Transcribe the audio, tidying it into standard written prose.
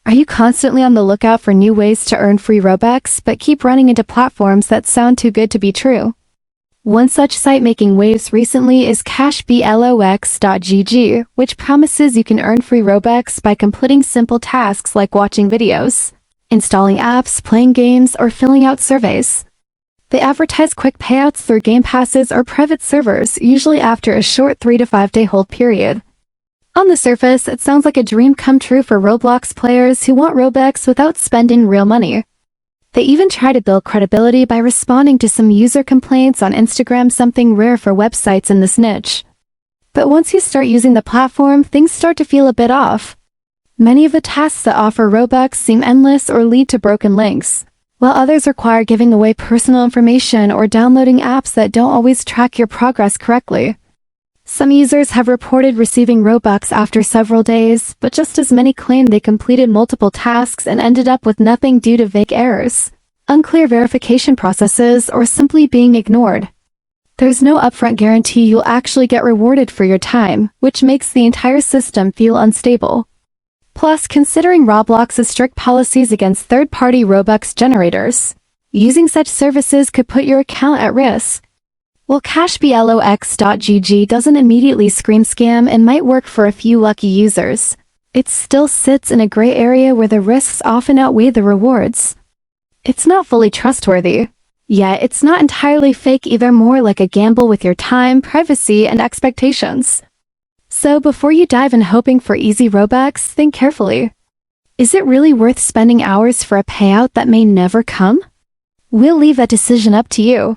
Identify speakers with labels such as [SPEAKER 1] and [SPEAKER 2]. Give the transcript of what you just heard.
[SPEAKER 1] Are you constantly on the lookout for new ways to earn free Robux but keep running into platforms that sound too good to be true? One such site making waves recently is CashBlox.gg, which promises you can earn free Robux by completing simple tasks like watching videos, installing apps, playing games, or filling out surveys. They advertise quick payouts through game passes or private servers, usually after a short 3 to 5 day hold period. On the surface, it sounds like a dream come true for Roblox players who want Robux without spending real money. They even try to build credibility by responding to some user complaints on Instagram, something rare for websites in this niche. But once you start using the platform, things start to feel a bit off. Many of the tasks that offer Robux seem endless or lead to broken links, while others require giving away personal information or downloading apps that don't always track your progress correctly. Some users have reported receiving Robux after several days, but just as many claim they completed multiple tasks and ended up with nothing due to vague errors, unclear verification processes, or simply being ignored. There's no upfront guarantee you'll actually get rewarded for your time, which makes the entire system feel unstable. Plus, considering Roblox's strict policies against third-party Robux generators, using such services could put your account at risk. While CashBlox.gg doesn't immediately scream scam and might work for a few lucky users, it still sits in a gray area where the risks often outweigh the rewards. It's not fully trustworthy, yet it's not entirely fake either, more like a gamble with your time, privacy, and expectations. So before you dive in hoping for easy Robux, think carefully. Is it really worth spending hours for a payout that may never come? We'll leave that decision up to you.